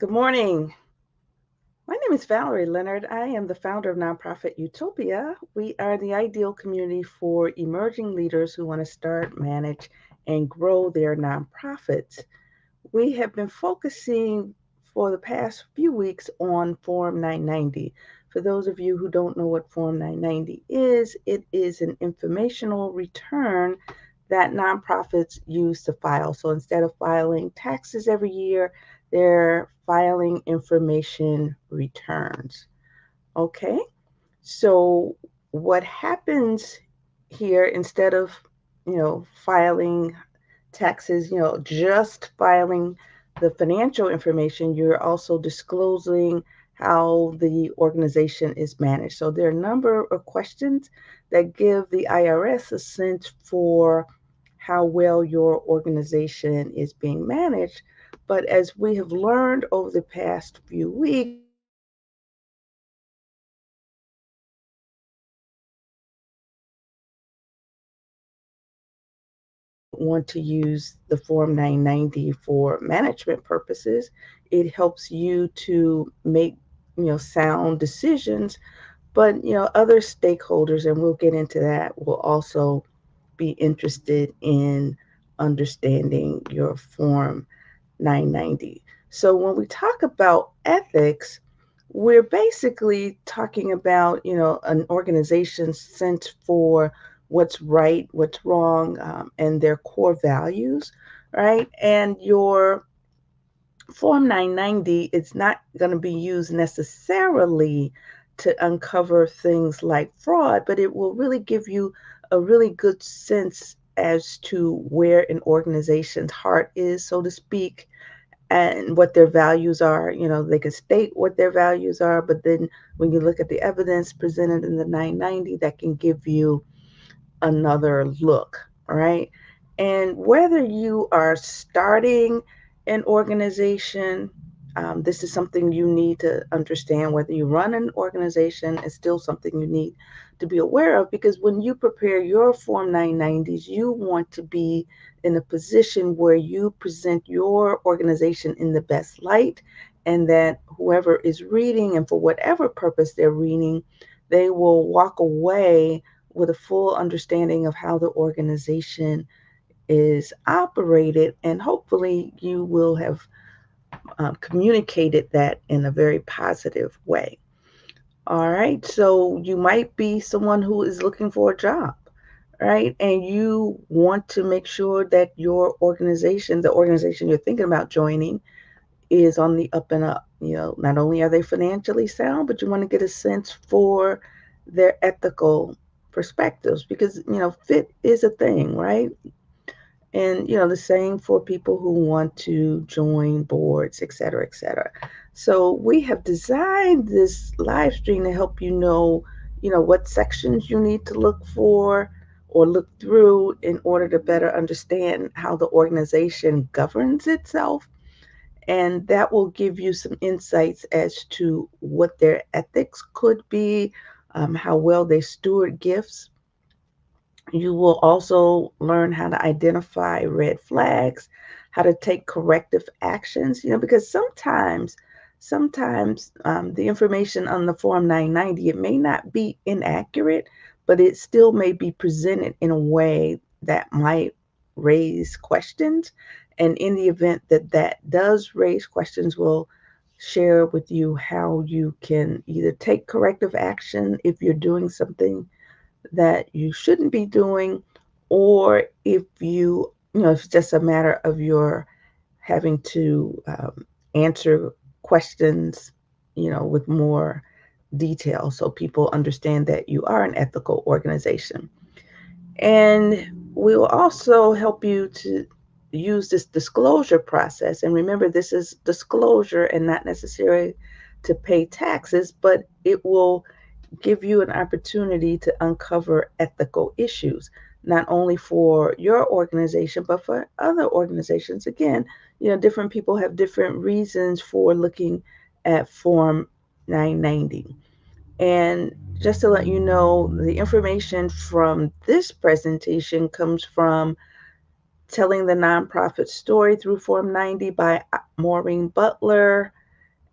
Good morning. My name is Valerie Leonard. I am the founder of nonprofit Utopia. We are the ideal community for emerging leaders who want to start, manage, and grow their nonprofits. We have been focusing for the past few weeks on Form 990. For those of you who don't know what Form 990 is, it is an informational return that nonprofits use to file. So instead of filing taxes every year, they're filing information returns. Okay? So what happens here instead of, filing taxes, just filing the financial information, you're also disclosing how the organization is managed. So there are a number of questions that give the IRS a sense for how well your organization is being managed. But as we have learned over the past few weeks, want to use the Form 990 for management purposes. It helps you to make, sound decisions, but, other stakeholders, and we'll get into that, will also be interested in understanding your Form 990. So when we talk about ethics, we're basically talking about, an organization's sense for what's right, what's wrong, and their core values, right? And your Form 990 is not going to be used necessarily to uncover things like fraud, but it will really give you a really good sense as to where an organization's heart is, so to speak, and what their values are. They can state what their values are, but then when you look at the evidence presented in the 990, that can give you another look, right? And whether you are starting an organization, this is something you need to understand. Whether you run an organization, is still something you need to be aware of, because when you prepare your Form 990s, you want to be in a position where you present your organization in the best light, and that whoever is reading, and for whatever purpose they're reading, they will walk away with a full understanding of how the organization is operated, and hopefully you will have communicated that in a very positive way. All right, so you might be someone who is looking for a job, right? And you want to make sure that your organization, the organization you're thinking about joining, is on the up and up. Not only are they financially sound, but you want to get a sense for their ethical perspectives, because, fit is a thing, right? And, the same for people who want to join boards, et cetera, et cetera. So we have designed this live stream to help what sections you need to look for or look through in order to better understand how the organization governs itself, and that will give you some insights as to what their ethics could be, how well they steward gifts. You will also learn how to identify red flags, how to take corrective actions, because sometimes the information on the Form 990, it may not be inaccurate, but it still may be presented in a way that might raise questions. And in the event that that does raise questions, we'll share with you how you can either take corrective action if you're doing something that you shouldn't be doing, or if it's just a matter of your having to answer questions, with more detail, so people understand that you are an ethical organization. And we will also help you to use this disclosure process. And remember, this is disclosure and not necessarily to pay taxes, but it will give you an opportunity to uncover ethical issues, not only for your organization, but for other organizations. Again, different people have different reasons for looking at Form 990. And just to let you know, the information from this presentation comes from Telling the Nonprofit Story Through Form 90 by Maureen Butler,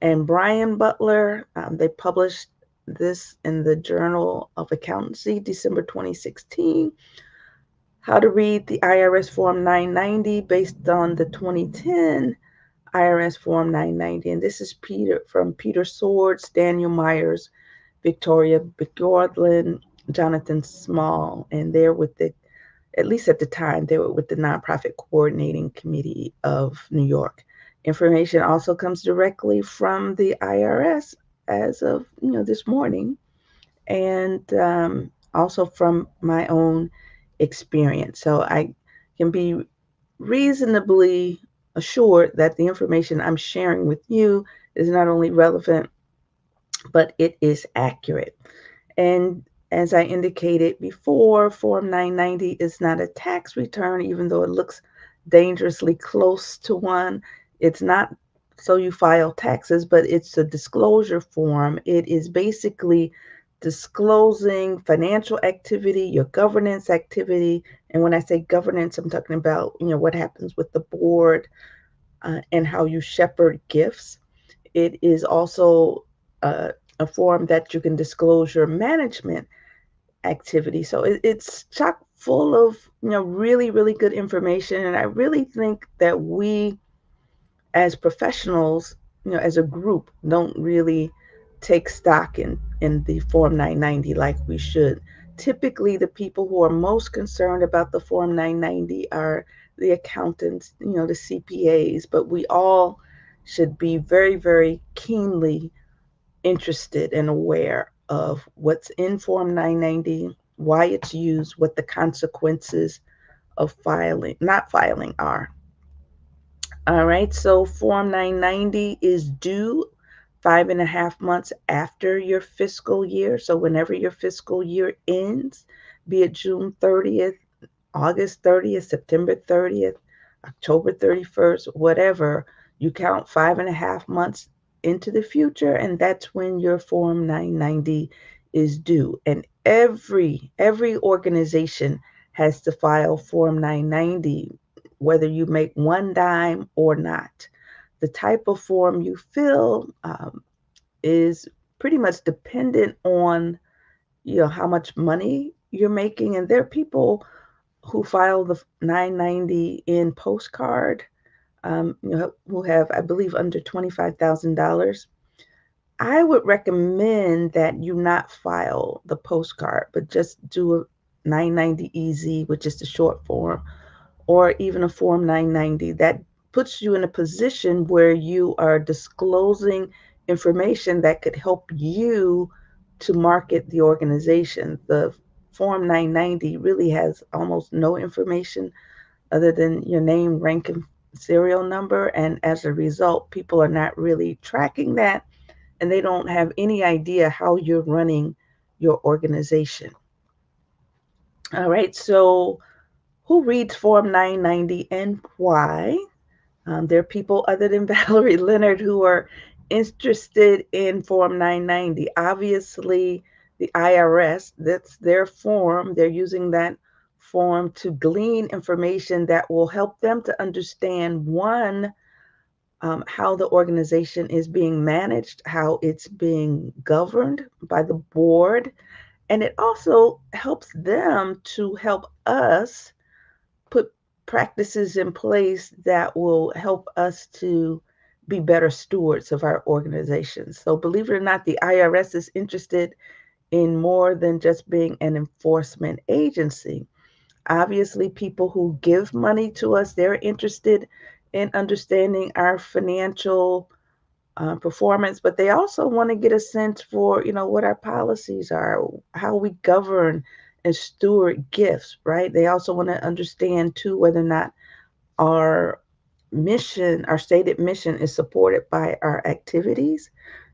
and Brian Butler. They published this in the Journal of Accountancy, December 2016. How to read the IRS Form 990 based on the 2010 IRS Form 990. And this is Peter Swords, Daniel Myers, Victoria Bjorlin, Jonathan Small, and they're with the, at least at the time, they were with the Nonprofit Coordinating Committee of New York. Information also comes directly from the IRS as of this morning, and also from my own experience. So I can be reasonably assured that the information I'm sharing with you is not only relevant, but it is accurate. And as I indicated before, Form 990 is not a tax return, even though it looks dangerously close to one. It's not so you file taxes, but it's a disclosure form. It is basically disclosing financial activity, your governance activity. And when I say governance, I'm talking about, what happens with the board and how you shepherd gifts. It is also a form that you can disclose your management activity. So it's chock full of really really good information, and I really think that we as professionals, as a group, don't really take stock in the Form 990 like we should. Typically, the people who are most concerned about the Form 990 are the accountants, the CPAs, but we all should be very, very keenly interested and aware of what's in Form 990, why it's used, what the consequences of not filing are. All right, so Form 990 is due 5.5 months after your fiscal year. So whenever your fiscal year ends, be it June 30th, August 30th, September 30th, October 31st, whatever, you count 5.5 months into the future, and that's when your Form 990 is due. And every organization has to file Form 990, whether you make one dime or not. The type of form you fill is pretty much dependent on how much money you're making, and there are people who file the 990 in postcard, who have, I believe, under $25,000. I would recommend that you not file the postcard, but just do a 990 EZ, which is the short form, or even a Form 990. That puts you in a position where you are disclosing information that could help you to market the organization. The Form 990 really has almost no information other than your name, rank, and serial number. And as a result, people are not really tracking that, and they don't have any idea how you're running your organization. All right, so who reads Form 990 and why? There are people other than Valerie Leonard who are interested in Form 990. Obviously, the IRS, that's their form. They're using that form to glean information that will help them to understand, one, how the organization is being managed, how it's being governed by the board, and it also helps them to help us put practices in place that will help us to be better stewards of our organizations. So, believe it or not, the IRS is interested in more than just being an enforcement agency. Obviously, people who give money to us, they're interested in understanding our financial performance, but they also want to get a sense for, what our policies are, how we govern and steward gifts, right? They also want to understand too whether or not our mission, our stated mission, is supported by our activities.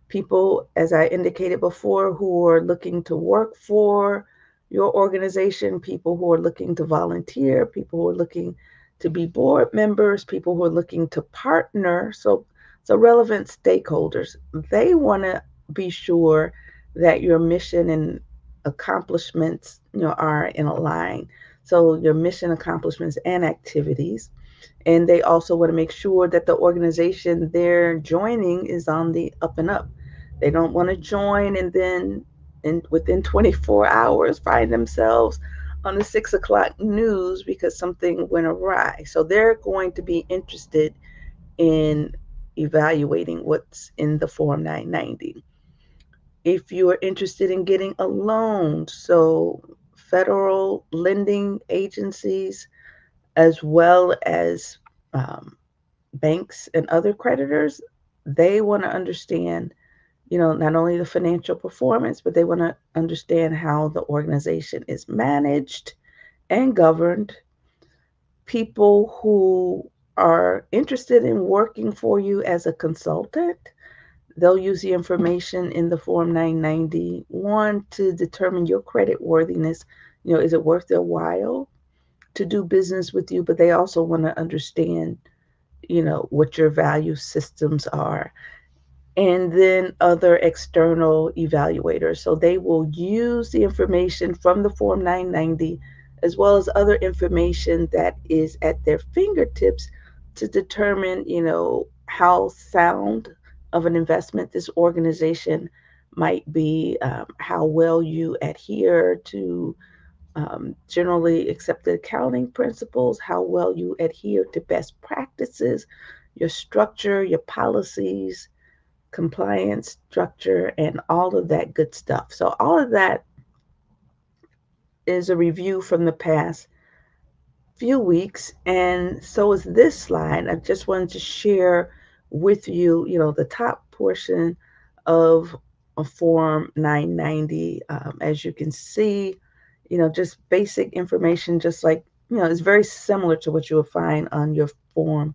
People, as I indicated before, who are looking to work for your organization, people who are looking to volunteer, people who are looking to be board members, people who are looking to partner. So relevant stakeholders, they want to be sure that your mission and accomplishments, are in a line. So your mission, accomplishments, and activities. And they also want to make sure that the organization they're joining is on the up and up. They don't want to join and then within 24 hours find themselves on the 6 o'clock news because something went awry. So they're going to be interested in evaluating what's in the Form 990. If you are interested in getting a loan, so federal lending agencies, as well as banks and other creditors, they want to understand, not only the financial performance, but they want to understand how the organization is managed and governed. People who are interested in working for you as a consultant, they'll use the information in the Form 991 to determine your credit worthiness. Is it worth their while to do business with you? But they also want to understand, what your value systems are. And then other external evaluators. So they will use the information from the Form 990 as well as other information that is at their fingertips to determine, how sound of an investment this organization might be, how well you adhere to generally accepted accounting principles, how well you adhere to best practices, your structure, your policies, compliance structure, and all of that good stuff. So, all of that is a review from the past few weeks, and so is this slide. I just wanted to share with you, the top portion of a Form 990. As you can see, just basic information, just like, it's very similar to what you will find on your Form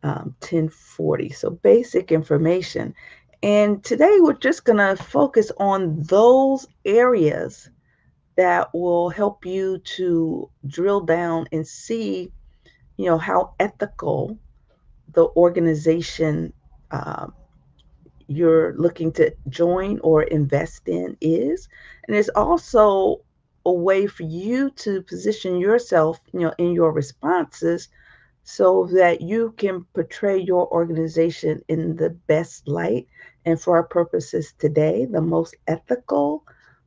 1040. So basic information. And today we're just going to focus on those areas that will help you to drill down and see, how ethical the organization you're looking to join or invest in is. And there's also a way for you to position yourself, in your responses so that you can portray your organization in the best light. And for our purposes today, the most ethical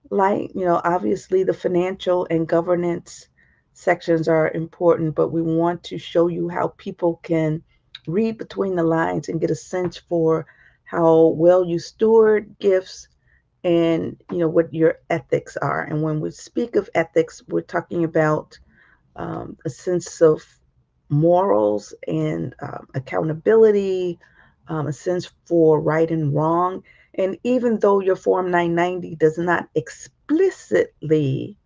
light. Obviously, the financial and governance sections are important, but we want to show you how people can read between the lines and get a sense for how well you steward gifts and what your ethics are. And when we speak of ethics, we're talking about a sense of morals and accountability, a sense for right and wrong. And even though your Form 990 does not explicitly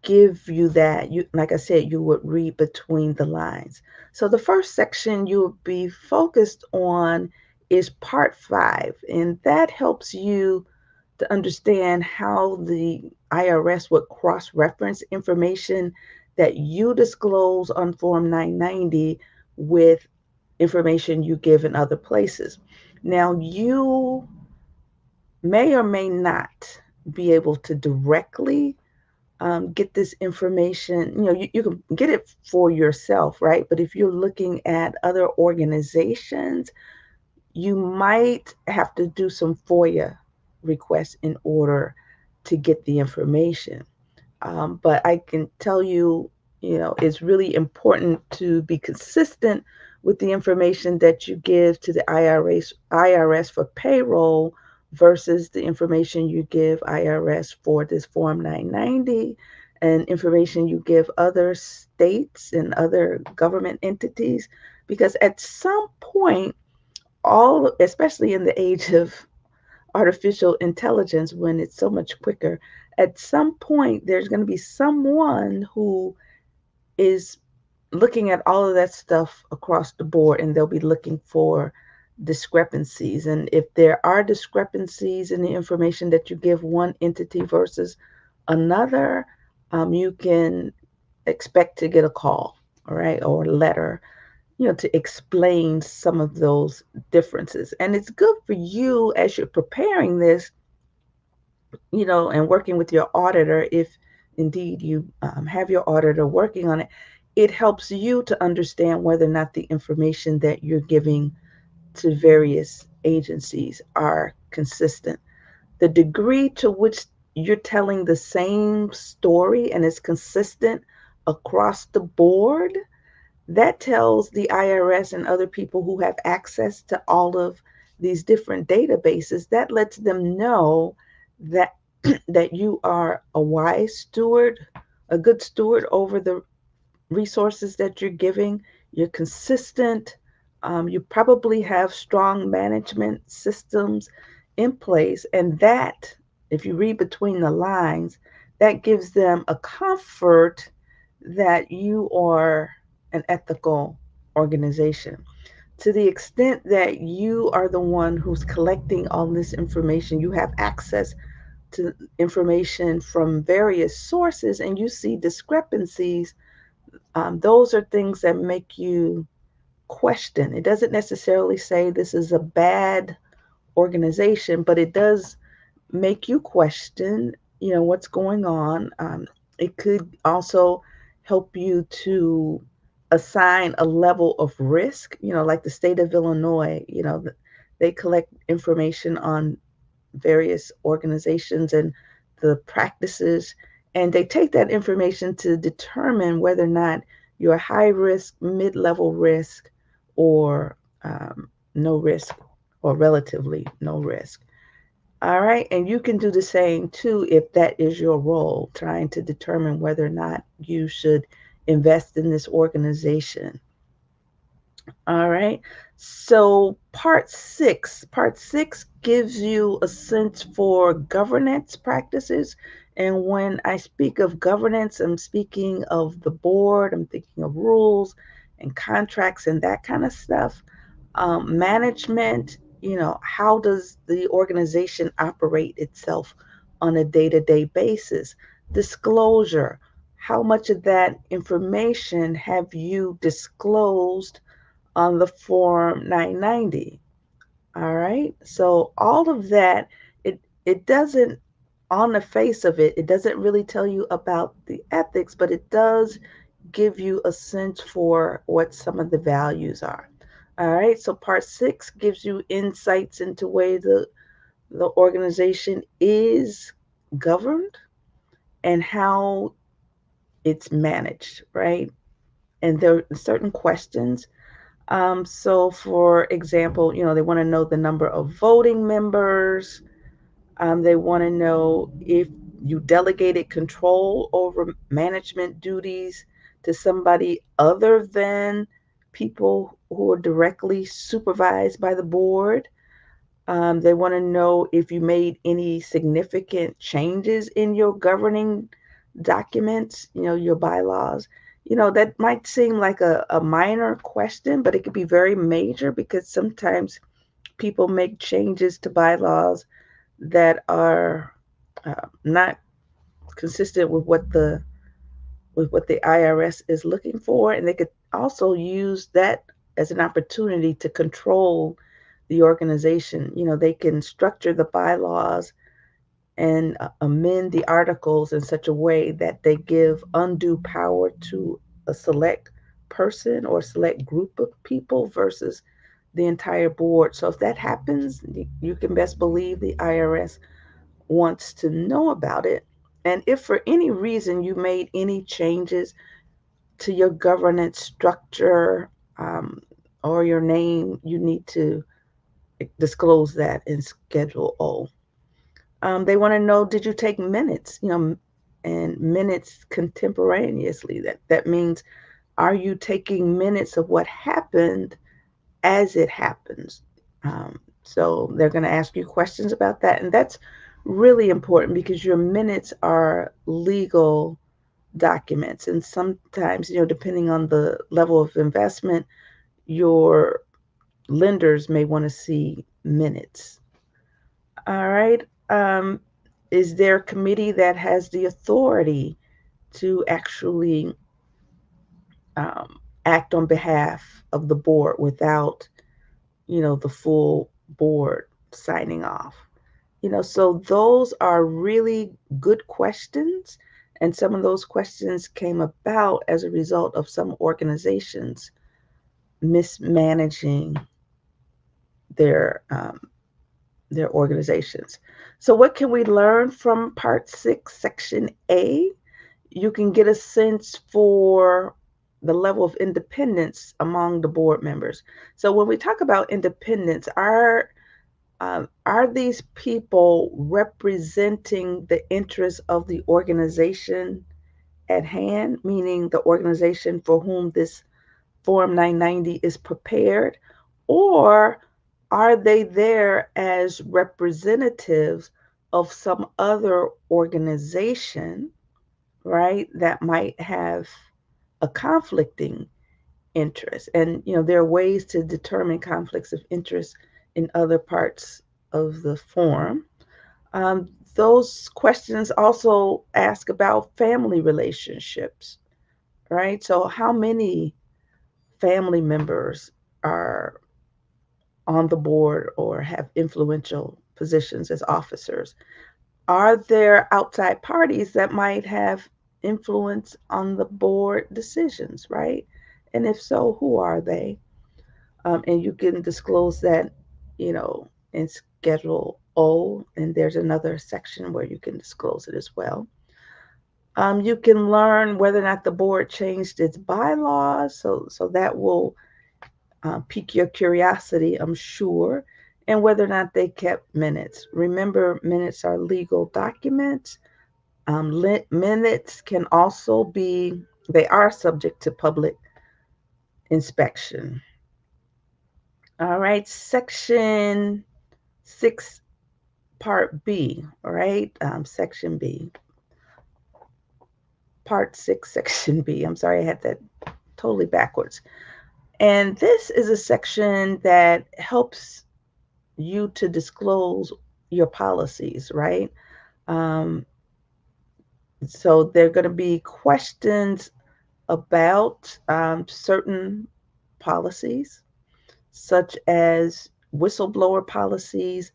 give you that, you, like I said, you would read between the lines. So the first section you would be focused on is part 5, and that helps you to understand how the IRS would cross reference information that you disclose on Form 990 with information you give in other places. Now, you may or may not be able to directly get this information. You can get it for yourself, right? But if you're looking at other organizations, you might have to do some FOIA requests in order to get the information. But I can tell you, it's really important to be consistent with the information that you give to the IRS for payroll versus the information you give IRS for this Form 990 and information you give other states and other government entities. Because at some point, especially in the age of artificial intelligence, when it's so much quicker, at some point there's going to be someone who is looking at all of that stuff across the board, and they'll be looking for discrepancies. And if there are discrepancies in the information that you give one entity versus another, you can expect to get a call, all right, or a letter, to explain some of those differences. And it's good for you as you're preparing this, and working with your auditor, if indeed you have your auditor working on it. it helps you to understand whether or not the information that you're giving to various agencies are consistent. The degree to which you're telling the same story and is consistent across the board, that tells the IRS and other people who have access to all of these different databases, that lets them know that that you are a wise steward, a good steward over the resources that you're giving. You're consistent. You probably have strong management systems in place. And that, if you read between the lines, that gives them a comfort that you are an ethical organization. To the extent that you are the one who's collecting all this information, you have access to information from various sources and you see discrepancies, those are things that make you question. It doesn't necessarily say this is a bad organization, but it does make you question, what's going on. It could also help you to assign a level of risk, like the state of Illinois, they collect information on various organizations and the practices, and they take that information to determine whether or not you're high risk, mid level risk, or no risk, or relatively no risk. All right, and you can do the same too if that is your role, trying to determine whether or not you should invest in this organization. All right. So part six gives you a sense for governance practices. And when I speak of governance, I'm speaking of the board, I'm thinking of rules and contracts and that kind of stuff. Management, how does the organization operate itself on a day-to-day basis? Disclosure, how much of that information have you disclosed on the Form 990. All right. So all of that, it doesn't, on the face of it, it doesn't really tell you about the ethics, but it does give you a sense for what some of the values are. All right. So part six gives you insights into way the organization is governed and how it's managed, right? And there are certain questions. So, for example, they want to know the number of voting members. They want to know if you delegated control over management duties to somebody other than people who are directly supervised by the board. They want to know if you made any significant changes in your governing documents, your bylaws. That might seem like a minor question, but it could be very major because sometimes people make changes to bylaws that are not consistent with what the IRS is looking for, and they could also use that as an opportunity to control the organization. They can structure the bylaws and amend the articles in such a way that they give undue power to a select person or select group of people versus the entire board. So if that happens, you can best believe the IRS wants to know about it. And if for any reason you made any changes to your governance structure, or your name, you need to disclose that in Schedule O. They want to know, did you take minutes, and minutes contemporaneously? That means, are you taking minutes of what happened as it happens? So they're going to ask you questions about that, and that's really important because your minutes are legal documents, and sometimes, depending on the level of investment, your lenders may want to see minutes. All right. Is there a committee that has the authority to actually act on behalf of the board without, the full board signing off? So those are really good questions. And some of those questions came about as a result of some organizations mismanaging their their organizations. So, what can we learn from Part 6, Section A? You can get a sense for the level of independence among the board members. So, when we talk about independence, are these people representing the interests of the organization at hand, meaning the organization for whom this Form 990 is prepared, or are they there as representatives of some other organization, right, that might have a conflicting interest? And, there are ways to determine conflicts of interest in other parts of the form. Those questions also ask about family relationships, right? So, how many family members are on the board or have influential positions as officers? Are there outside parties that might have influence on the board decisions, right? And if so, who are they? And you can disclose that, in Schedule O, and there's another section where you can disclose it as well. You can learn whether or not the board changed its bylaws, so that will pique your curiosity, I'm sure, and whether or not they kept minutes. Remember, minutes are legal documents. Minutes can also be, they are subject to public inspection. All right, Section 6, Part B, all right, Section B. Part 6, Section B. I'm sorry, I had that totally backwards. And this is a section that helps you to disclose your policies, right? Um, so there are going to be questions about certain policies, such as whistleblower policies,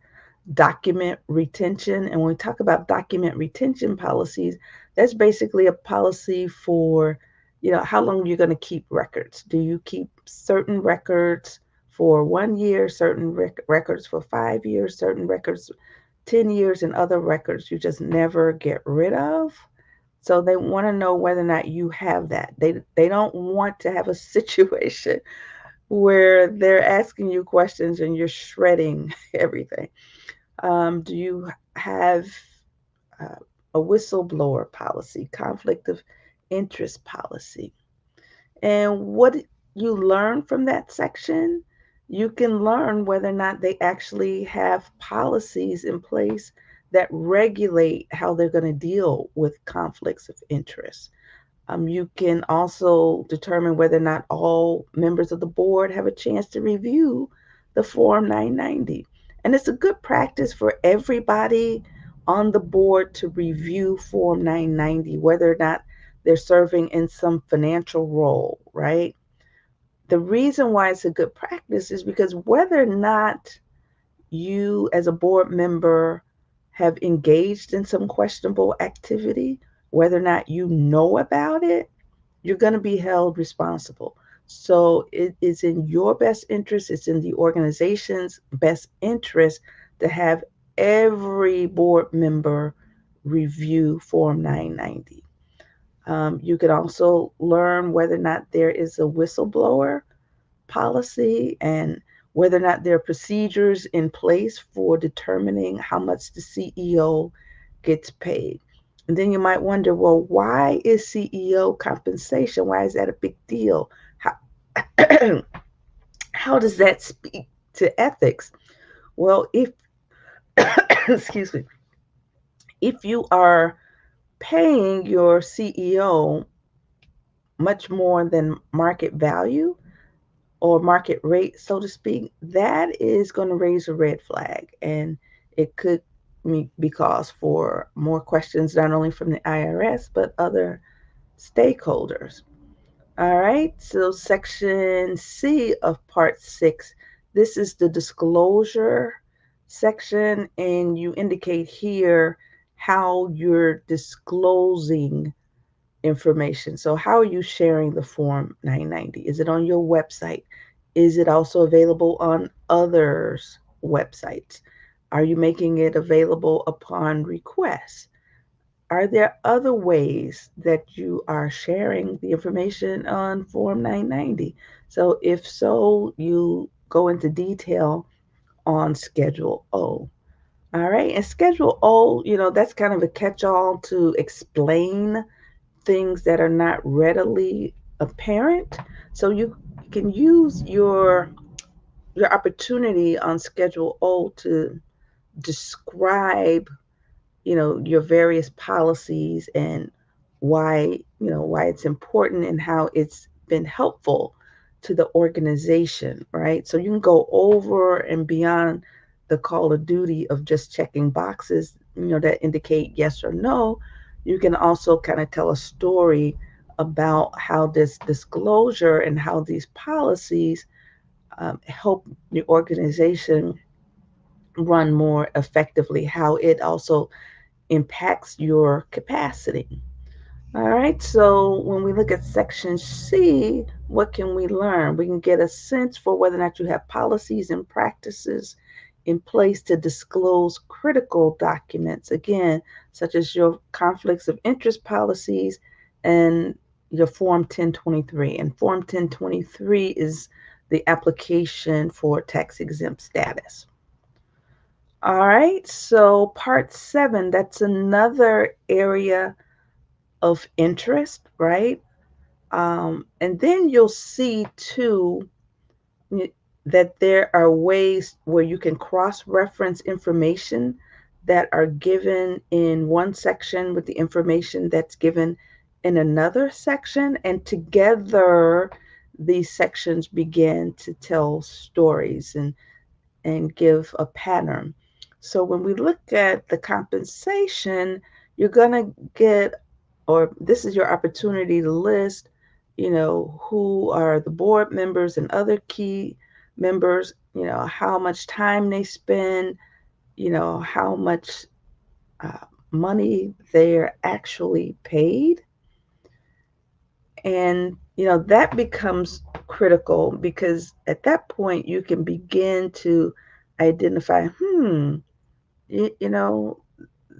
document retention. And when we talk about document retention policies, that's basically a policy for, how long you're going to keep records. Do you keep certain records for 1 year, certain records for 5 years, certain records 10 years, and other records you just never get rid of? So they want to know whether or not you have that. They don't want to have a situation where they're asking you questions and you're shredding everything. Do you have uh, a whistleblower policy, conflict of interest policy? And what you learn from that section, you can learn whether or not they actually have policies in place that regulate how they're going to deal with conflicts of interest. You can also determine whether or not all members of the board have a chance to review the Form 990. And it's a good practice for everybody on the board to review Form 990, whether or not they're serving in some financial role, right? The reason why it's a good practice is because whether or not you, as a board member, have engaged in some questionable activity, whether or not you know about it, you're going to be held responsible. So it is in your best interest, it's in the organization's best interest to have every board member review Form 990. You can also learn whether or not there is a whistleblower policy and whether or not there are procedures in place for determining how much the CEO gets paid. And then you might wonder, well, why is CEO compensation? Why is that a big deal? How, how does that speak to ethics? Well, if excuse me, if you are paying your CEO much more than market value or market rate, so to speak, that is going to raise a red flag. And it could be cause for more questions, not only from the IRS, but other stakeholders. All right, so section C of part 6, this is the disclosure section, and you indicate here how you're disclosing information. So, how are you sharing the Form 990? Is it on your website? Is it also available on others' websites? Are you making it available upon request? Are there other ways that you are sharing the information on Form 990? So, if so, you go into detail on Schedule O. All right. And Schedule O, that's kind of a catch all to explain things that are not readily apparent. So you can use your opportunity on Schedule O to describe your various policies and why it's important and how it's been helpful to the organization, right? So you can go over and beyond the call of duty of just checking boxes, that indicate yes or no. You can also kind of tell a story about how this disclosure and how these policies help the organization run more effectively, how it also impacts your capacity. All right, so when we look at section C, what can we learn? We can get a sense for whether or not you have policies and practices in place to disclose critical documents, again, such as your conflicts of interest policies and your Form 1023. And Form 1023 is the application for tax exempt status. All right, so part 7, that's another area of interest, right? And then you'll see too that there are ways where you can cross reference information that are given in one section with the information that's given in another section. And together, these sections begin to tell stories and give a pattern. So when we look at the compensation, you're going to get, or this is your opportunity to list, who are the board members and other key members, how much time they spend, how much uh, money they're actually paid. And, that becomes critical because at that point you can begin to identify, you know,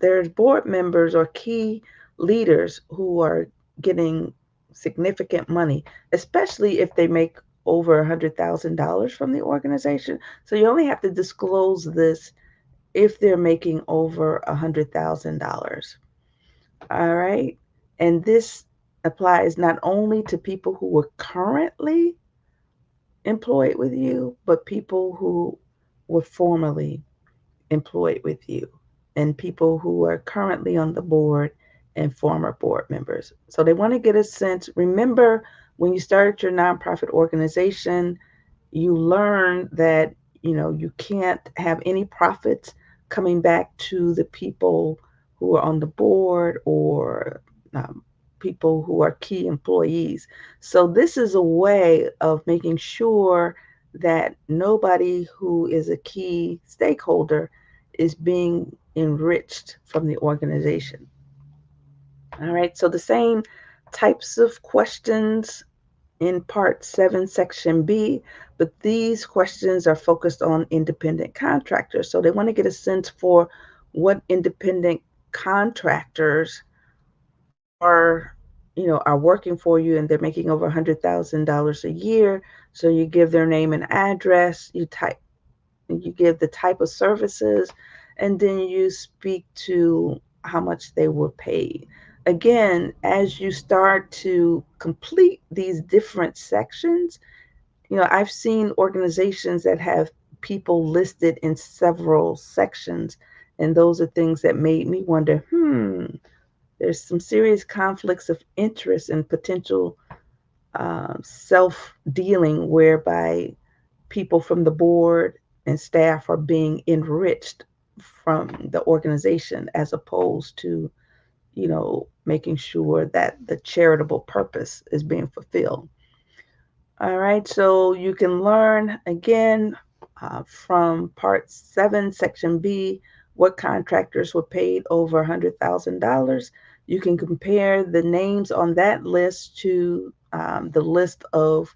there's board members or key leaders who are getting significant money, especially if they make over $100,000 from the organization. So you only have to disclose this if they're making over $100,000. All right. And this applies not only to people who were currently employed with you, but people who were formerly employed with you and people who are currently on the board and former board members. So they want to get a sense. Remember, when you started your nonprofit organization, you learn that you can't have any profits coming back to the people who are on the board or um, people who are key employees. So this is a way of making sure that nobody who is a key stakeholder is being enriched from the organization. All right, so the same types of questions in Part 7, Section B, but these questions are focused on independent contractors. So they want to get a sense for what independent contractors are, are working for you and they're making over $100,000 a year. So you give their name and address, you give the type of services, and then you speak to how much they were paid. Again, as you start to complete these different sections, I've seen organizations that have people listed in several sections, and those are things that made me wonder, there's some serious conflicts of interest and potential self dealing whereby people from the board and staff are being enriched from the organization as opposed to, making sure that the charitable purpose is being fulfilled. All right, so you can learn again from part 7, section B, what contractors were paid over $100,000. You can compare the names on that list to the list of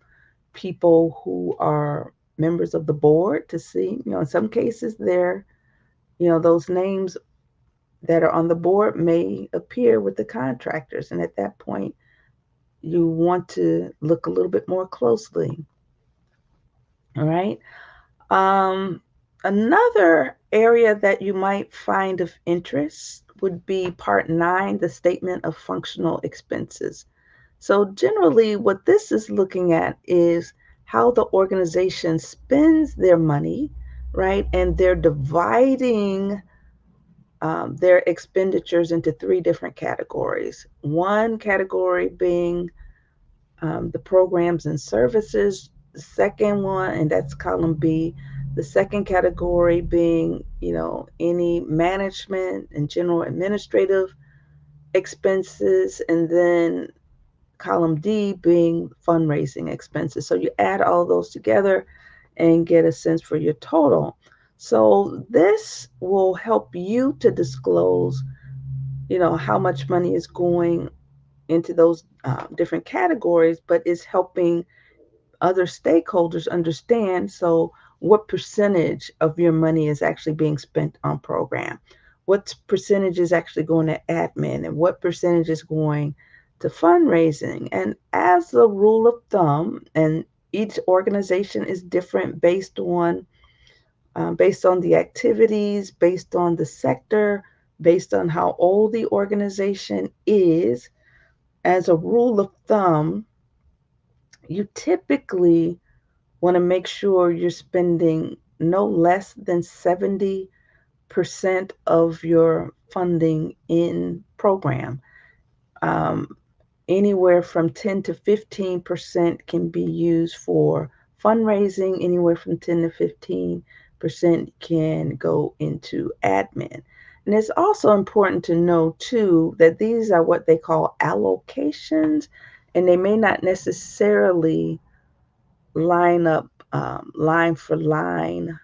people who are members of the board to see, in some cases those names that are on the board may appear with the contractors. And at that point, you want to look a little bit more closely. All right. Um, Another area that you might find of interest would be Part 9, the Statement of Functional Expenses. So, generally, what this is looking at is how the organization spends their money, right? And they're dividing their expenditures into three different categories. One category being the programs and services. The second one, and that's column B, the second category being, any management and general administrative expenses. And then column D being fundraising expenses. So you add all those together and get a sense for your total. So this will help you to disclose, how much money is going into those different categories, but is helping other stakeholders understand. So, what percentage of your money is actually being spent on program? What percentage is actually going to admin? And what percentage is going to fundraising? And as a rule of thumb, and each organization is different based on the activities, based on the sector, based on how old the organization is. As a rule of thumb, you typically want to make sure you're spending no less than 70% of your funding in program. Um, Anywhere from 10 to 15% can be used for fundraising, anywhere from 10 to 15% can go into admin. And it's also important to know, too, that these are what they call allocations, and they may not necessarily line up line for line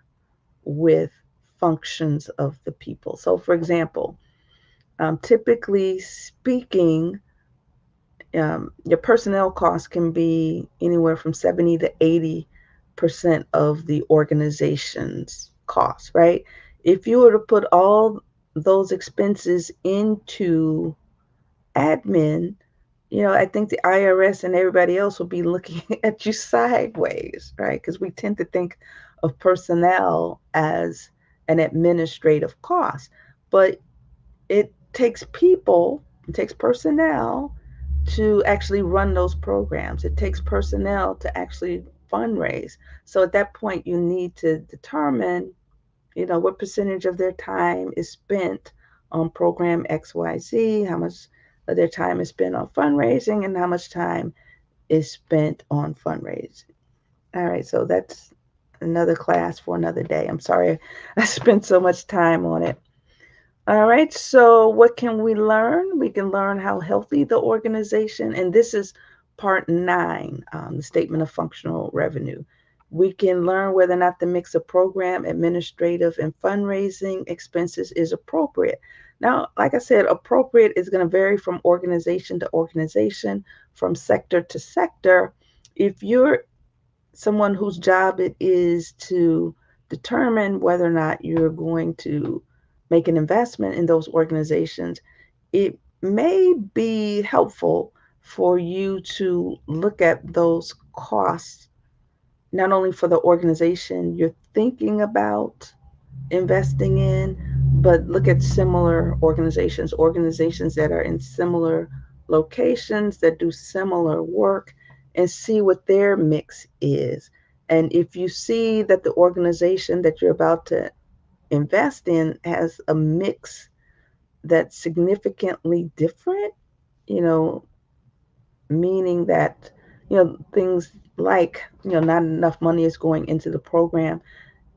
with functions of the people. So, for example, typically speaking, your personnel costs can be anywhere from 70 to 80% of the organization's costs, right? If you were to put all those expenses into admin, I think the IRS and everybody else will be looking at you sideways, right? Because we tend to think of personnel as an administrative cost, but it takes personnel to actually run those programs. It takes personnel to actually fundraise. So at that point, you need to determine, what percentage of their time is spent on program XYZ, how much of their time is spent on fundraising, and how much time is spent on fundraising. All right, so that's another class for another day. I'm sorry I spent so much time on it. All right, so what can we learn? We can learn how healthy the organization, and this is part 9, the statement of functional revenue. We can learn whether or not the mix of program, administrative, and fundraising expenses is appropriate. Now, like I said, appropriate is going to vary from organization to organization, from sector to sector. If you're someone whose job it is to determine whether or not you're going to make an investment in those organizations, it may be helpful for you to look at those costs, not only for the organization you're thinking about investing in, but look at similar organizations that are in similar locations that do similar work, and see what their mix is. And if you see that the organization that you're about to invest in has a mix that's significantly different, you know, meaning that, things like, not enough money is going into the program,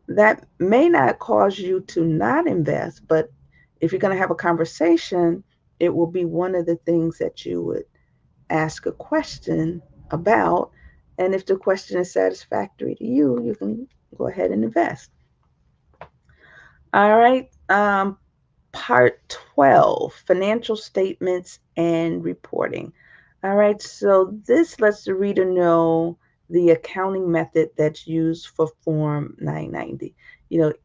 that may not cause you to not invest, but if you're going to have a conversation, it will be one of the things that you would ask a question about. And if the question is satisfactory to you, you can go ahead and invest. All right. Um, Part 12, financial statements and reporting. All right, so this lets the reader know the accounting method that's used for Form 990.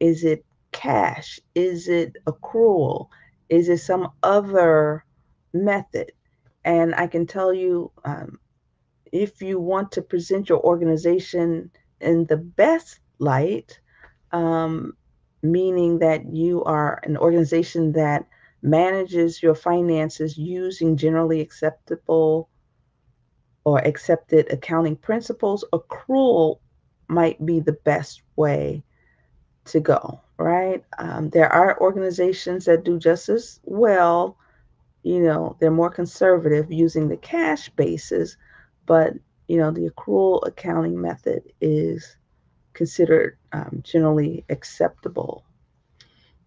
Is it cash? Is it accrual? Is it some other method? And I can tell you, if you want to present your organization in the best light, um, meaning that you are an organization that manages your finances using generally acceptable or accepted accounting principles, accrual might be the best way to go, right? There are organizations that do just as well. They're more conservative using the cash basis, but the accrual accounting method is considered generally acceptable.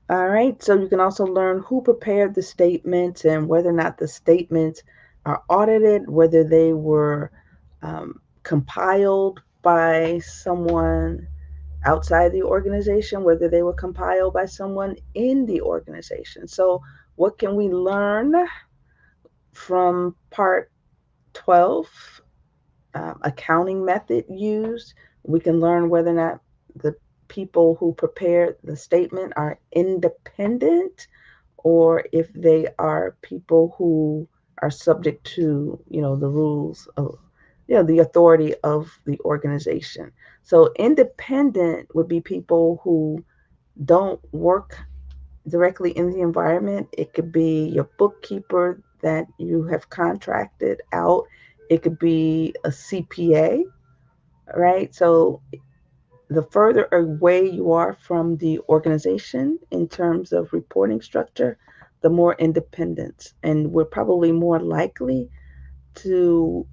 All right, so you can also learn who prepared the statements and whether or not the statements are audited, whether they were compiled by someone outside the organization, whether they were compiled by someone in the organization. So, what can we learn from part 12, accounting method used? We can learn whether or not the people who prepared the statement are independent or if they are people who are subject to, the rules of, the authority of the organization. So independent would be people who don't work directly in the environment. It could be your bookkeeper that you have contracted out. It could be a CPA, right? So the further away you are from the organization in terms of reporting structure, the more independence. And we're probably more likely to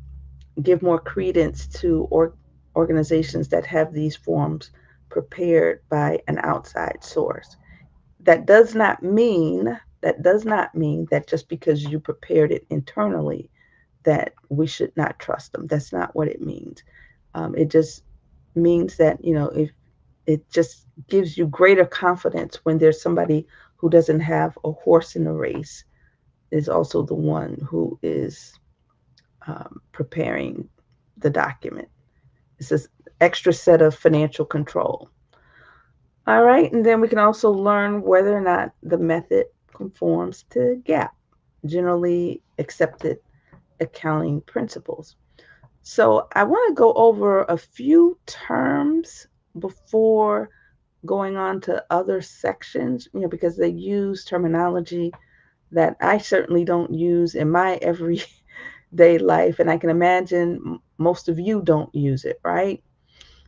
give more credence to organizations that have these forms prepared by an outside source. That does not mean that just because you prepared it internally that we should not trust them. That's not what it means. It just means that, if it just gives you greater confidence when there's somebody who doesn't have a horse in the race is also the one who is preparing the document. It's this extra set of financial control. All right, and then we can also learn whether or not the method conforms to GAAP, generally accepted accounting principles. So I want to go over a few terms before going on to other sections, because they use terminology that I certainly don't use in my everyday life, and I can imagine most of you don't use it, right?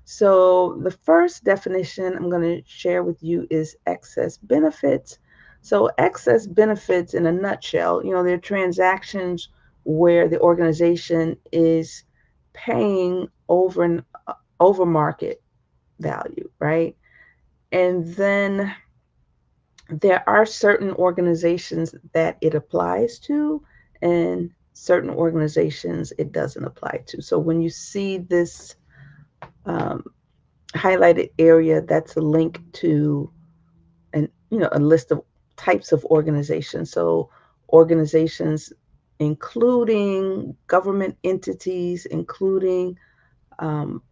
So, the first definition I'm going to share with you is excess benefits. So, excess benefits, in a nutshell, they're transactions where the organization is paying over market value, right? And then there are certain organizations that it applies to, and certain organizations it doesn't apply to. So, when you see this um, highlighted area, that's a link to a list of types of organizations. So organizations including government entities, including um,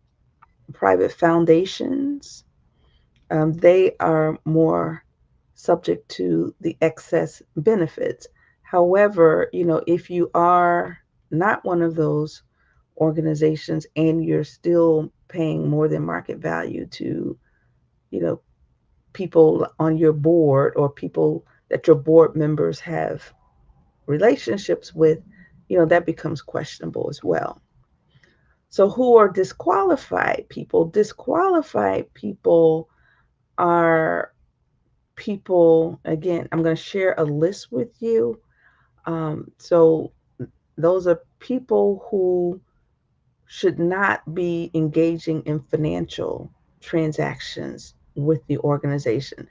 private foundations, they are more subject to the excess benefits. However, if you are not one of those organizations and you're still paying more than market value to, you know, people on your board or people that your board members have relationships with, that becomes questionable as well. So, who are disqualified people? Disqualified people are people, again, I'm going to share a list with you. So, those are people who should not be engaging in financial transactions with the organization.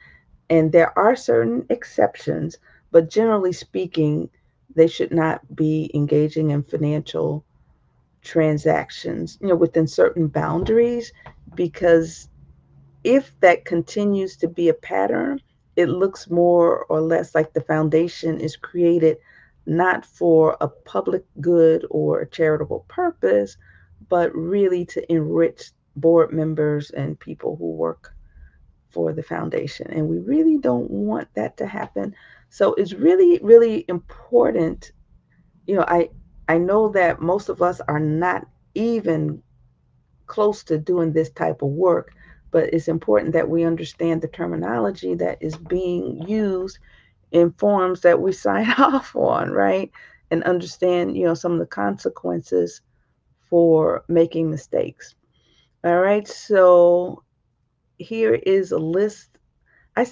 And there are certain exceptions, but generally speaking, they should not be engaging in financial transactions, within certain boundaries, because if that continues to be a pattern, it looks more or less like the foundation is created not for a public good or a charitable purpose, but really to enrich board members and people who work for the foundation. And we really don't want that to happen. So it's really, really important. I know that most of us are not even close to doing this type of work, but it's important that we understand the terminology that is being used in forms that we sign off on, right? And understand, some of the consequences for making mistakes. All right. So here is a list. I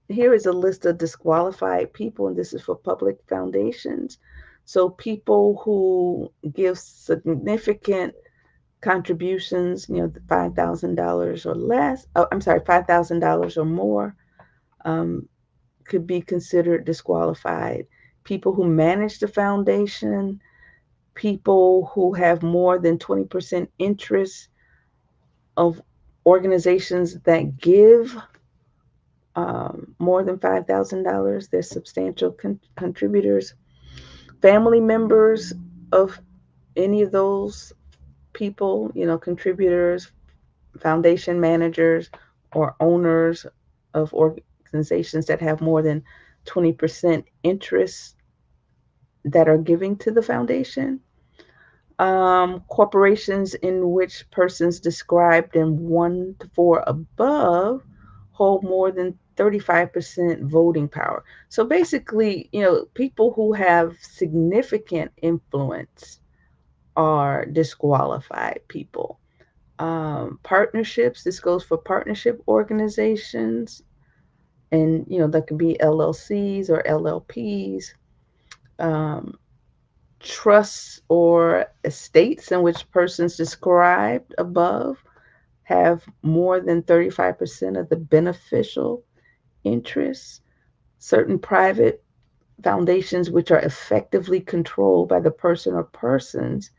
here is a list of disqualified people, and this is for public foundations. So people who give significant contributions, $5,000 or less. Oh, I'm sorry, $5,000 or more, um, could be considered disqualified. People who manage the foundation, people who have more than 20% interest of organizations that give more than $5,000, they're substantial contributors. Family members of any of those people, contributors, foundation managers, or owners of organizations that have more than 20% interest that are giving to the foundation. Corporations in which persons described in 1 to 4 above hold more than 35% voting power. So basically, people who have significant influence are disqualified people. Partnerships, this goes for partnership organizations, and that could be LLCs or LLPs. Um, Trusts or estates in which persons described above have more than 35% of the beneficial interests. Certain private foundations which are effectively controlled by the person or persons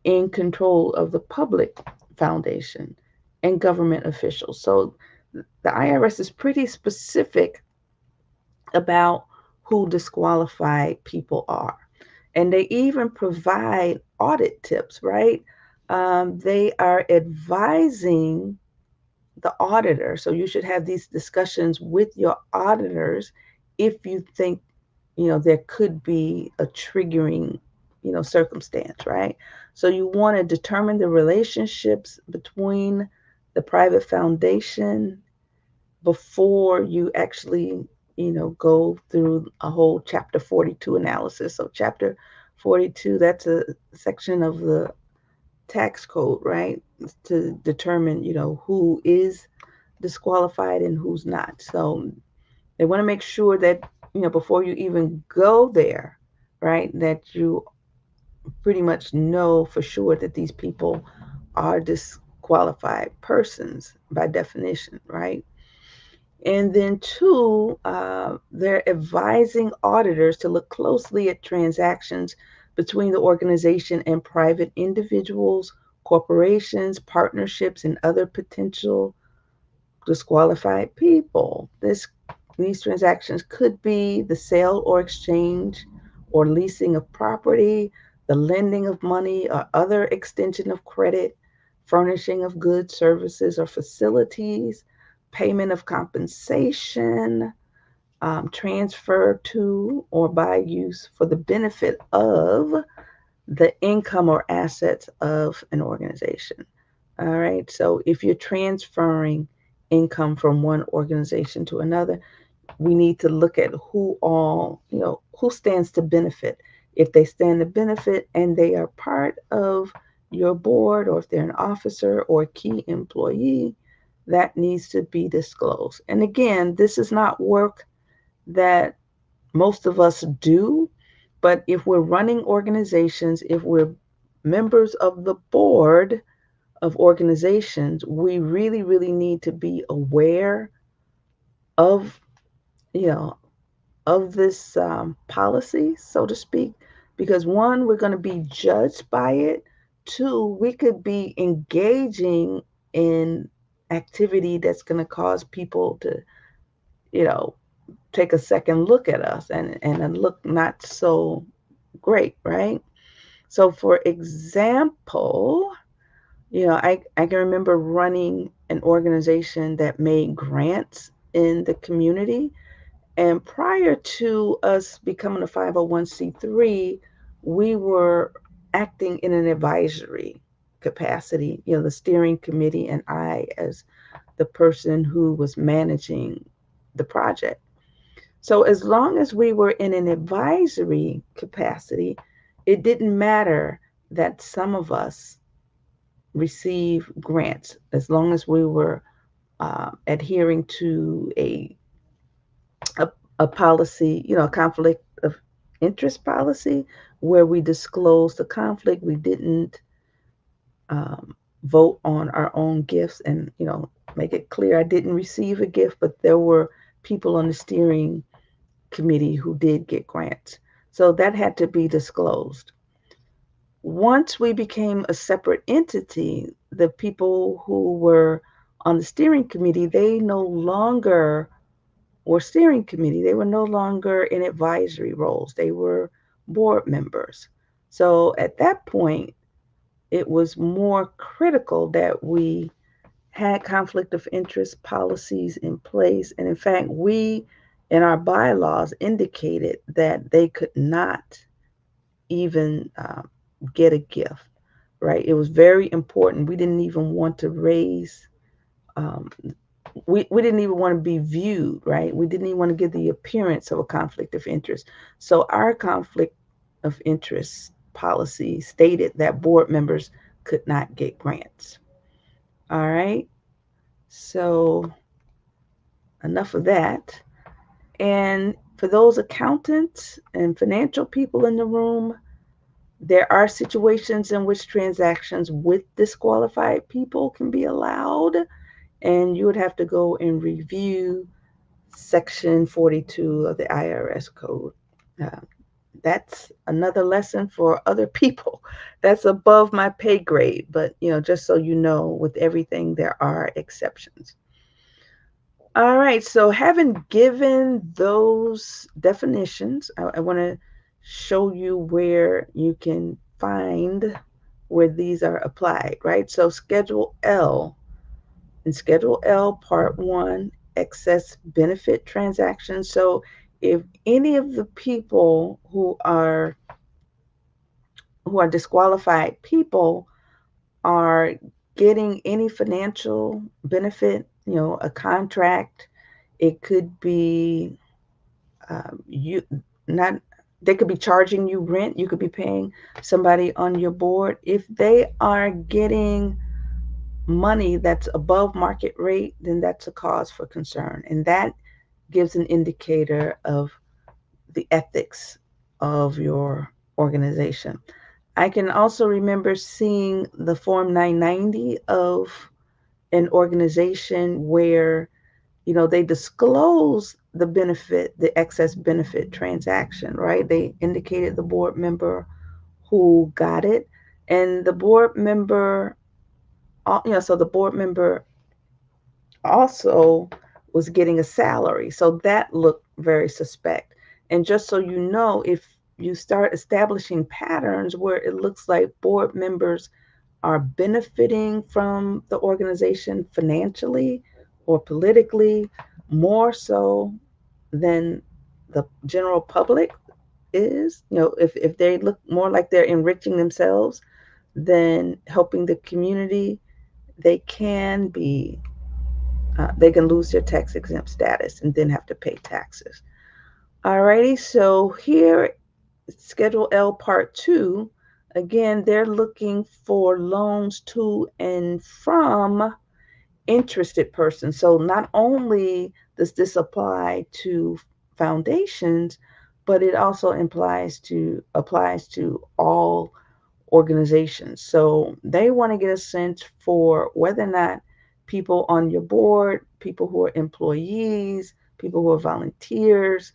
in control of the public foundation, and government officials. So the IRS is pretty specific about who disqualified people are. And they even provide audit tips, right? They are advising the auditor. So you should have these discussions with your auditors if you think, there could be a triggering, circumstance, right? So you want to determine the relationships between the private foundation before you actually, go through a whole Chapter 42 analysis. So Chapter 42, that's a section of the tax code, right? To determine, who is disqualified and who's not. So they want to make sure that, before you even go there, right, that you pretty much know for sure that these people are disqualified persons by definition, right? And then two, they're advising auditors to look closely at transactions between the organization and private individuals, corporations, partnerships, and other potential disqualified people. These transactions could be the sale or exchange or leasing of property, the lending of money or other extension of credit, furnishing of goods, services, or facilities, payment of compensation, transfer to or by use for the benefit of the income or assets of an organization. All right. So if you're transferring income from one organization to another, we need to look at who stands to benefit. If they stand to benefit and they are part of your board, or if they're an officer or a key employee, that needs to be disclosed. And again, this is not work that most of us do, but if we're running organizations, if we're members of the board of organizations, we really, really need to be aware of, you know, of this policy, so to speak, because one, we're going to be judged by it. Two, we could be engaging in activity that's going to cause people to, you know, take a second look at us and look not so great, right? So, for example, I can remember running an organization that made grants in the community. And prior to us becoming a 501c3, we were acting in an advisory capacity, the steering committee and I as the person who was managing the project. So as long as we were in an advisory capacity, it didn't matter that some of us receive grants as long as we were adhering to a, a policy, a conflict of interest policy where we disclosed the conflict. We didn't um, vote on our own gifts and, make it clear I didn't receive a gift, but there were people on the steering committee who did get grants. So that had to be disclosed. Once we became a separate entity, the people who were on the steering committee, they no longer were steering committee. They were no longer in advisory roles. They were board members. So at that point, it was more critical that we had conflict of interest policies in place. And in fact, we in our bylaws indicated that they could not even get a gift, right? It was very important. We didn't even want to raise, um, we didn't even want to be viewed, right? We didn't even want to give the appearance of a conflict of interest. So our conflict of interest policy stated that board members could not get grants. All right. So enough of that. And for those accountants and financial people in the room, there are situations in which transactions with disqualified people can be allowed, and you would have to go and review Section 42 of the IRS code. Uh, that's another lesson for other people. That's above my pay grade, but just so you know, with everything, there are exceptions. All right, so having given those definitions, I want to show you where you can find where these are applied, right? So Schedule L, in Schedule L, Part 1, excess benefit transactions. So if any of the people who are disqualified people are getting any financial benefit, a contract, it could be you not they could be charging you rent, you could be paying somebody on your board. If they are getting money that's above market rate, then that's a cause for concern, and that gives an indicator of the ethics of your organization. I can also remember seeing the Form 990 of an organization where they disclose the benefit, the excess benefit transaction, right? They indicated the board member who got it, and the board member, so the board member also was getting a salary. So that looked very suspect. And just so you know, if you start establishing patterns where it looks like board members are benefiting from the organization financially or politically more so than the general public is, if they look more like they're enriching themselves than helping the community, they can be they can lose their tax exempt status and then have to pay taxes. Alrighty, so here, Schedule L Part 2, again, they're looking for loans to and from interested persons. So not only does this apply to foundations, but it also applies to all organizations. So they want to get a sense for whether or not people on your board, people who are employees, people who are volunteers,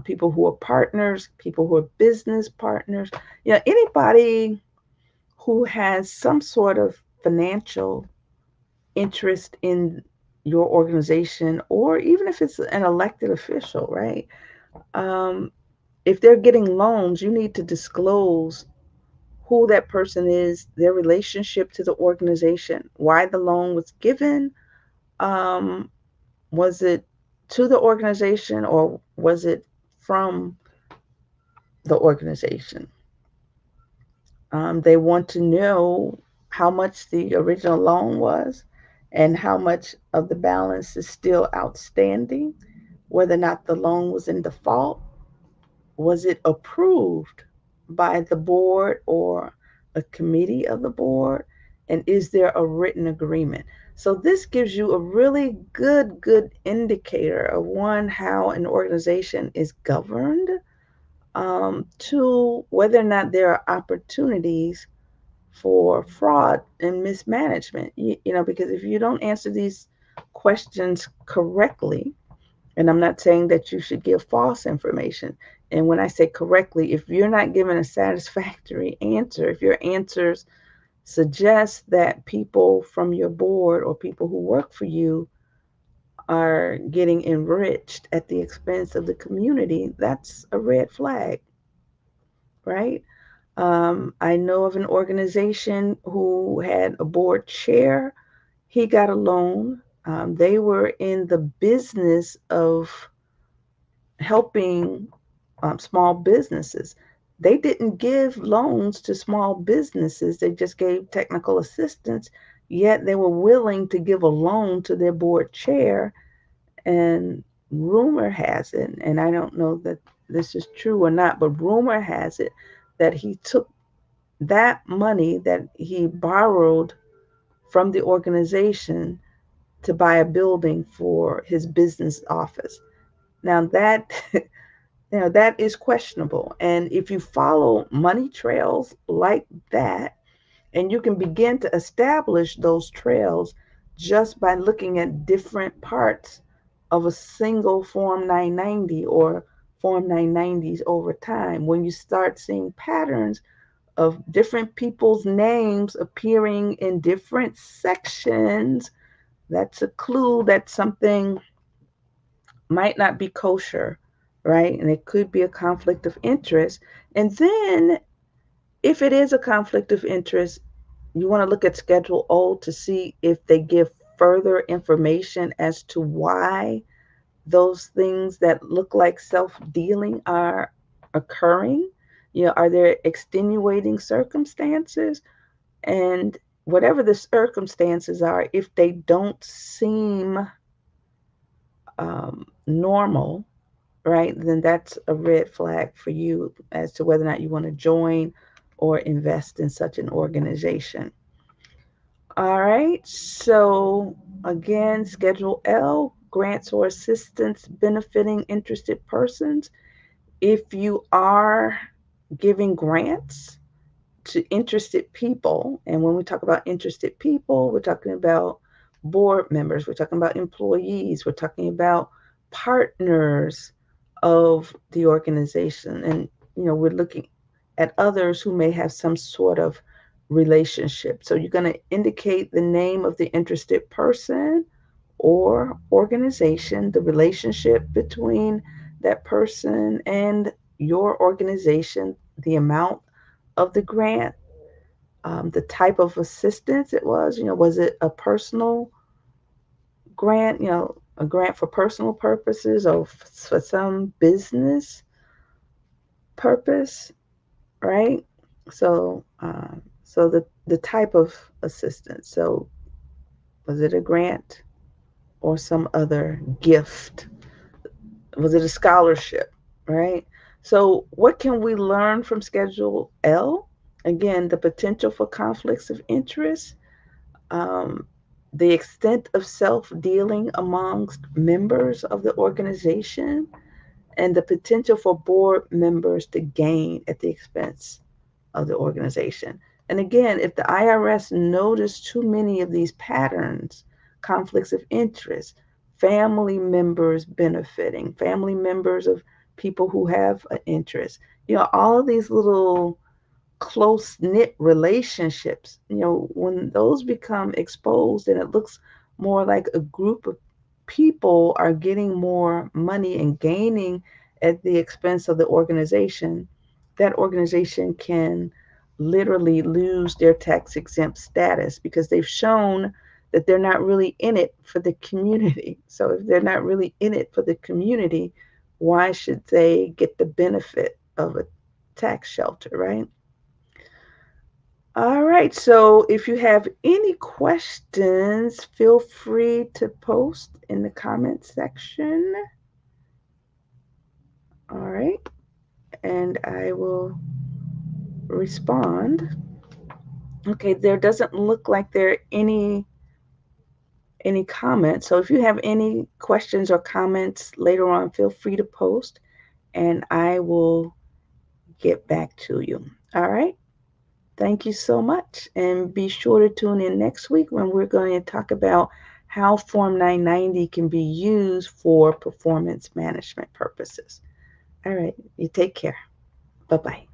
people who are partners, people who are business partners, anybody who has some sort of financial interest in your organization, or even if it's an elected official, right? Um, if they're getting loans, you need to disclose who that person is, their relationship to the organization, why the loan was given. Um, was it to the organization or was it from the organization? They want to know how much the original loan was and how much of the balance is still outstanding, whether or not the loan was in default. Was it approved by the board or a committee of the board? And is there a written agreement? So this gives you a really good indicator of one, how an organization is governed, two, whether or not there are opportunities for fraud and mismanagement. Because if you don't answer these questions correctly, and I'm not saying that you should give false information. And when I say correctly, if you're not given a satisfactory answer, if your answers suggest that people from your board or people who work for you are getting enriched at the expense of the community, that's a red flag, right? I know of an organization who had a board chair. He got a loan. They were in the business of helping small businesses. They didn't give loans to small businesses, they just gave technical assistance, yet they were willing to give a loan to their board chair. And rumor has it, and I don't know that this is true or not, but rumor has it that he took that money that he borrowed from the organization to buy a building for his business office. Now that that is questionable. And if you follow money trails like that, and you can begin to establish those trails just by looking at different parts of a single Form 990 or Form 990s over time, when you start seeing patterns of different people's names appearing in different sections, that's a clue that something might not be kosher, right? And it could be a conflict of interest. And then, if it is a conflict of interest, you want to look at Schedule O to see if they give further information as to why those things that look like self dealing are occurring. Are there extenuating circumstances? And whatever the circumstances are, if they don't seem normal, right, then that's a red flag for you as to whether or not you want to join or invest in such an organization. All right, so again, Schedule L, grants or assistance benefiting interested persons. If you are giving grants to interested people, and when we talk about interested people, we're talking about board members, we're talking about employees, we're talking about partners of the organization, and we're looking at others who may have some sort of relationship. So you're going to indicate the name of the interested person or organization, the relationship between that person and your organization, the amount of the grant, the type of assistance it was. Was it a personal grant, a grant for personal purposes or for some business purpose, right? So the type of assistance. So was it a grant or some other gift? Was it a scholarship, right? So what can we learn from Schedule L? Again, the potential for conflicts of interest, um, the extent of self dealing amongst members of the organization, and the potential for board members to gain at the expense of the organization. And again, if the IRS noticed too many of these patterns, conflicts of interest, family members benefiting, family members of people who have an interest, all of these little close knit relationships, when those become exposed and it looks more like a group of people are getting more money and gaining at the expense of the organization, that organization can literally lose their tax exempt status because they've shown that they're not really in it for the community. So if they're not really in it for the community, why should they get the benefit of a tax shelter, right? All right, so if you have any questions, feel free to post in the comment section. All right, and I will respond. Okay, there doesn't look like there are any comments. So if you have any questions or comments later on, feel free to post and I will get back to you. All right. Thank you so much. And be sure to tune in next week when we're going to talk about how Form 990 can be used for performance management purposes. All right. You take care. Bye bye.